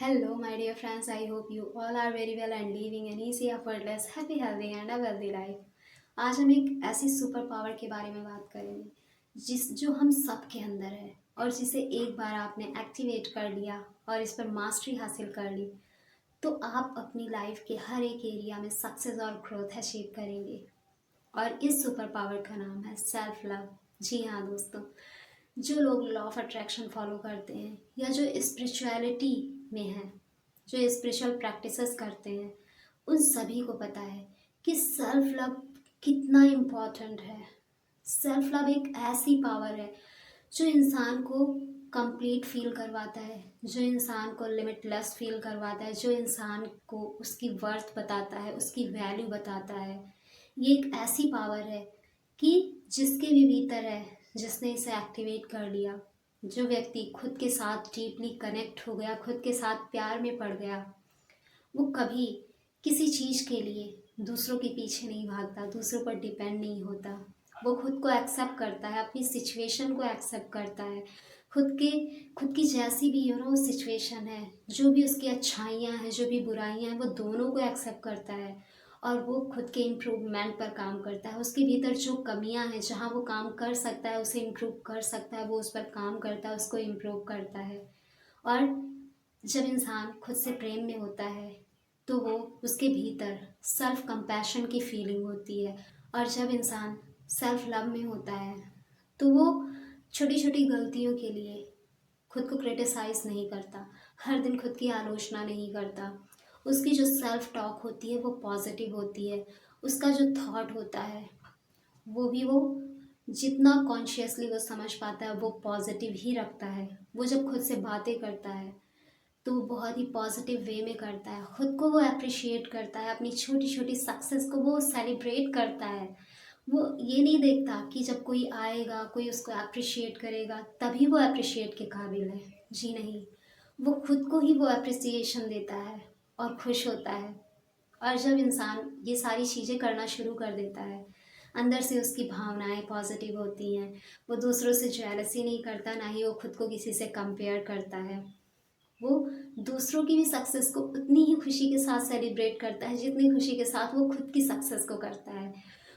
Hello, my dear friends. I hope you all are very well and living an easy, effortless, happy, healthy and a wealthy life. आज हम एक ऐसी super power के बारे में बात करेंगे जो हम सब के अंदर है और जिसे एक बार आपने एक्टिवेट कर लिया और इस पर मास्टरी हासिल कर ली तो आप अपनी लाइफ के हर एक एरिया में सक्सेस और ग्रोथ अचीव करेंगे। और इस सुपर पावर का नाम है सेल्फ लव। जी हाँ दोस्तों, जो लोग लॉ ऑफ अट्रैक्शन फॉलो करते हैं या जो स्पिरिचुअलिटी में हैं, जो स्पिरिचुअल प्रैक्टिसेस करते हैं, उन सभी को पता है कि सेल्फ लव कितना इम्पॉर्टेंट है। सेल्फ लव एक ऐसी पावर है जो इंसान को कंप्लीट फील करवाता है, जो इंसान को लिमिटलेस फील करवाता है, जो इंसान को उसकी वर्थ बताता है, उसकी वैल्यू बताता है। ये एक ऐसी पावर है कि जिसके भी भीतर है, जिसने इसे एक्टिवेट कर लिया, जो व्यक्ति खुद के साथ डीपली कनेक्ट हो गया, खुद के साथ प्यार में पड़ गया, वो कभी किसी चीज़ के लिए दूसरों के पीछे नहीं भागता, दूसरों पर डिपेंड नहीं होता। वो खुद को एक्सेप्ट करता है, अपनी सिचुएशन को एक्सेप्ट करता है, खुद की जैसी भी सिचुएशन है, जो भी उसकी अच्छाइयाँ हैं, जो भी बुराइयाँ हैं, वो दोनों को एक्सेप्ट करता है और वो खुद के इम्प्रूवमेंट पर काम करता है। उसके भीतर जो कमियां हैं, जहाँ वो काम कर सकता है, उसे इम्प्रूव कर सकता है, वो उस पर काम करता है, उसको इम्प्रूव करता है। और जब इंसान खुद से प्रेम में होता है तो वो उसके भीतर सेल्फ कंपैशन की फीलिंग होती है। और जब इंसान सेल्फ लव में होता है तो वो छोटी छोटी गलतियों के लिए खुद को क्रिटिसाइज़ नहीं करता, हर दिन खुद की आलोचना नहीं करता। उसकी जो सेल्फ टॉक होती है वो पॉजिटिव होती है। उसका जो थॉट होता है वो जितना कॉन्शियसली वो समझ पाता है वो पॉजिटिव ही रखता है। वो जब खुद से बातें करता है तो वो बहुत ही पॉजिटिव वे में करता है, खुद को वो अप्रिशिएट करता है, अपनी छोटी छोटी सक्सेस को वो सेलिब्रेट करता है। वो ये नहीं देखता कि जब कोई आएगा, कोई उसको अप्रिशिएट करेगा तभी वो अप्रिशिएट के काबिल है। जी नहीं, वो खुद को ही वो अप्रिसिएशन देता है और खुश होता है। और जब इंसान ये सारी चीज़ें करना शुरू कर देता है, अंदर से उसकी भावनाएं पॉजिटिव होती हैं। वो दूसरों से जेलसी नहीं करता, ना ही वो खुद को किसी से कंपेयर करता है। वो दूसरों की भी सक्सेस को उतनी ही खुशी के साथ सेलिब्रेट करता है जितनी खुशी के साथ वो खुद की सक्सेस को करता है।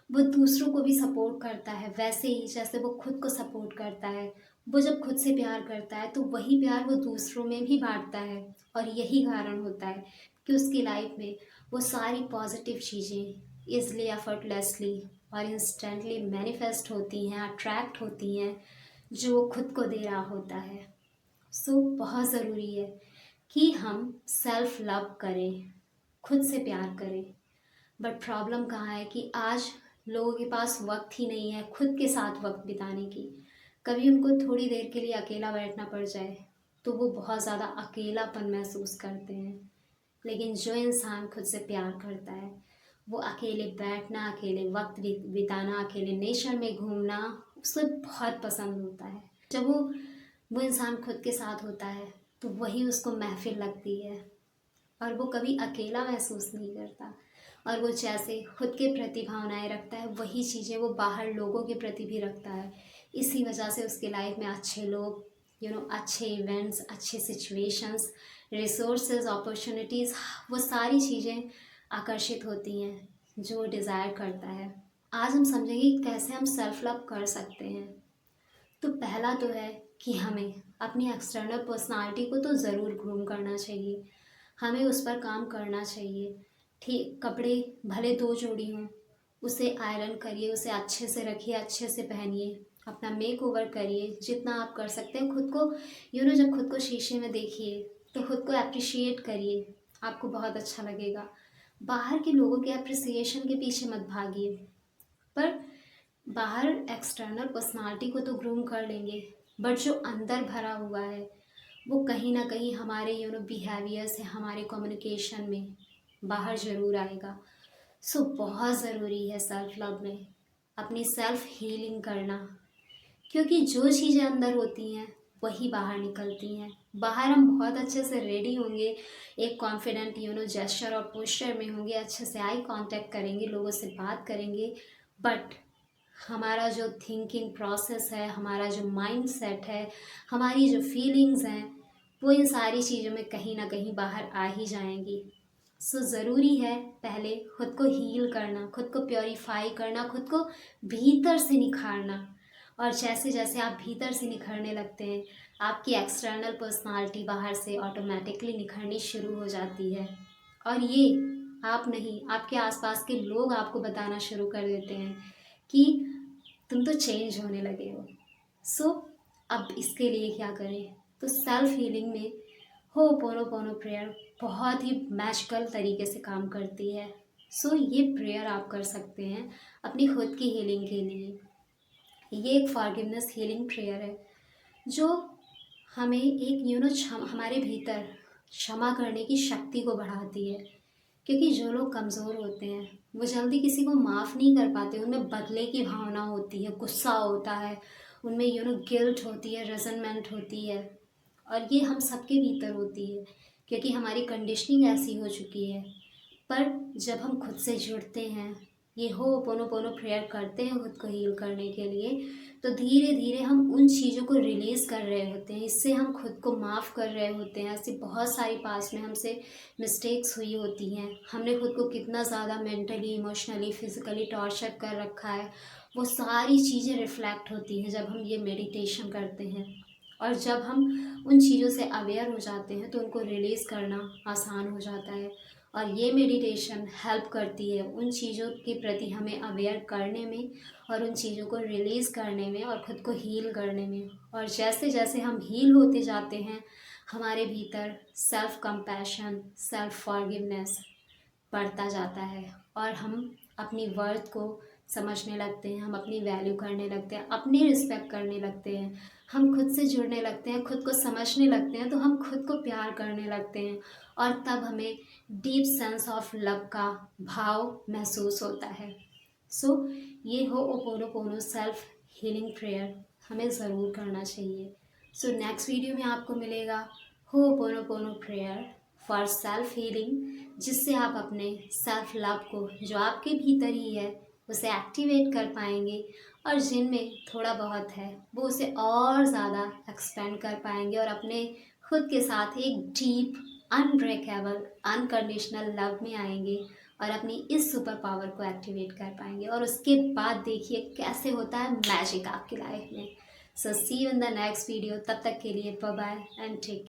वो दूसरों को भी सपोर्ट करता है वैसे ही जैसे वो खुद को सपोर्ट करता है। वो जब खुद से प्यार करता है तो वही प्यार वो दूसरों में भी बांटता है। और यही कारण होता है कि उसकी लाइफ में वो सारी पॉजिटिव चीज़ें ईज़िली, एफर्टलेसली और इंस्टेंटली मैनिफेस्ट होती हैं, अट्रैक्ट होती हैं, जो वो खुद को दे रहा होता है। बहुत ज़रूरी है कि हम सेल्फ लव करें, खुद से प्यार करें। बट प्रॉब्लम कहाँ है कि आज लोगों के पास वक्त ही नहीं है खुद के साथ वक्त बिताने की। कभी उनको थोड़ी देर के लिए अकेला बैठना पड़ जाए तो वो बहुत ज़्यादा अकेलापन महसूस करते हैं। लेकिन जो इंसान खुद से प्यार करता है वो अकेले बैठना, अकेले वक्त बिताना, अकेले नेचर में घूमना उसे बहुत पसंद होता है। जब वो इंसान खुद के साथ होता है तो वही उसको महफिल लगती है और वो कभी अकेला महसूस नहीं करता। और वो जैसे खुद के प्रति भावनाएं रखता है वही चीज़ें वो बाहर लोगों के प्रति भी रखता है। इसी वजह से उसके लाइफ में अच्छे लोग, अच्छे इवेंट्स, अच्छे सिचुएशंस, रिसोर्सेज, अपॉर्चुनिटीज़, वो सारी चीज़ें आकर्षित होती हैं जो वो डिज़ायर करता है। आज हम समझेंगे कि कैसे हम सेल्फ लव कर सकते हैं। तो पहला तो है कि हमें अपनी एक्सटर्नल पर्सनालिटी को तो ज़रूर ग्रूम करना चाहिए, हमें उस पर काम करना चाहिए। ठीक, कपड़े भले दो जोड़ी हों, उसे आयरन करिए, उसे अच्छे से रखिए, अच्छे से पहनिए, अपना मेक ओवर करिए जितना आप कर सकते हैं। खुद को जब खुद को शीशे में देखिए तो खुद को अप्रिशिएट करिए, आपको बहुत अच्छा लगेगा। बाहर के लोगों के अप्रिसिएशन के पीछे मत भागिए, पर बाहर एक्सटर्नल पर्सनालिटी को तो ग्रूम कर लेंगे, बट जो अंदर भरा हुआ है वो कहीं ना कहीं हमारे बिहेवियर से, हमारे कम्युनिकेशन में बाहर ज़रूर आएगा। बहुत ज़रूरी है सेल्फ लव में अपनी सेल्फ हीलिंग करना, क्योंकि जो चीज़ें अंदर होती हैं वही बाहर निकलती हैं। बाहर हम बहुत अच्छे से रेडी होंगे, एक कॉन्फिडेंट जेस्चर और पोस्चर में होंगे, अच्छे से आई कांटेक्ट करेंगे, लोगों से बात करेंगे, बट हमारा जो थिंकिंग प्रोसेस है, हमारा जो माइंड सेट है, हमारी जो फीलिंग्स हैं, वो इन सारी चीज़ों में कहीं ना कहीं बाहर आ ही जाएंगी। सो ज़रूरी है पहले खुद को हील करना, खुद को प्योरीफाई करना, खुद को भीतर से निखारना। और जैसे जैसे आप भीतर से निखरने लगते हैं, आपकी एक्सटर्नल पर्सनालिटी बाहर से ऑटोमेटिकली निखरनी शुरू हो जाती है। और ये आप नहीं, आपके आसपास के लोग आपको बताना शुरू कर देते हैं कि तुम तो चेंज होने लगे हो। सो अब इसके लिए क्या करें? तो सेल्फ हीलिंग में होपोनोपोनो प्रेयर बहुत ही मैजिकल तरीके से काम करती है। सो ये प्रेयर आप कर सकते हैं अपनी खुद की हीलिंग के लिए। ये एक फॉरगिवनेस हीलिंग प्रेयर है जो हमें एक हमारे भीतर क्षमा करने की शक्ति को बढ़ाती है। क्योंकि जो लोग कमज़ोर होते हैं वो जल्दी किसी को माफ़ नहीं कर पाते, उनमें बदले की भावना होती है, गुस्सा होता है, उनमें गिल्ट होती है, रेजनमेंट होती है। और ये हम सबके भीतर होती है क्योंकि हमारी कंडीशनिंग ऐसी हो चुकी है। पर जब हम खुद से जुड़ते हैं, ये होपोनोपोनो प्रेयर करते हैं खुद को हील करने के लिए, तो धीरे धीरे हम उन चीज़ों को रिलीज़ कर रहे होते हैं। इससे हम खुद को माफ़ कर रहे होते हैं। ऐसी बहुत सारी पास में हमसे मिस्टेक्स हुई होती हैं, हमने खुद को कितना ज़्यादा मेंटली, इमोशनली, फिज़िकली टॉर्चर कर रखा है, वो सारी चीज़ें रिफ़्लेक्ट होती हैं जब हम ये मेडिटेशन करते हैं। और जब हम उन चीज़ों से अवेयर हो जाते हैं तो उनको रिलीज़ करना आसान हो जाता है। और ये मेडिटेशन हेल्प करती है उन चीज़ों के प्रति हमें अवेयर करने में, और उन चीज़ों को रिलीज़ करने में, और ख़ुद को हील करने में। और जैसे जैसे हम हील होते जाते हैं, हमारे भीतर सेल्फ कंपैशन, सेल्फ फॉरगिवनेस बढ़ता जाता है। और हम अपनी वर्थ को समझने लगते हैं, हम अपनी वैल्यू करने लगते हैं, अपनी रिस्पेक्ट करने लगते हैं, हम खुद से जुड़ने लगते हैं, खुद को समझने लगते हैं, तो हम खुद को प्यार करने लगते हैं। और तब हमें डीप सेंस ऑफ लव का भाव महसूस होता है। सो ये होपोनोपोनो सेल्फ हीलिंग प्रेयर हमें ज़रूर करना चाहिए। सो नेक्स्ट वीडियो में आपको मिलेगा ho'oponopono prayer for self healing, जिससे आप अपने सेल्फ लव को जो आपके भीतर ही है उसे एक्टिवेट कर पाएंगे, और जिनमें थोड़ा बहुत है वो उसे और ज़्यादा एक्सपेंड कर पाएंगे, और अपने खुद के साथ एक डीप, अनब्रेकेबल, अनकंडीशनल लव में आएंगे, और अपनी इस सुपर पावर को एक्टिवेट कर पाएंगे। और उसके बाद देखिए कैसे होता है मैजिक आपकी लाइफ में। So see you in the next video. तब तक के लिए बाय बाय एंड टेक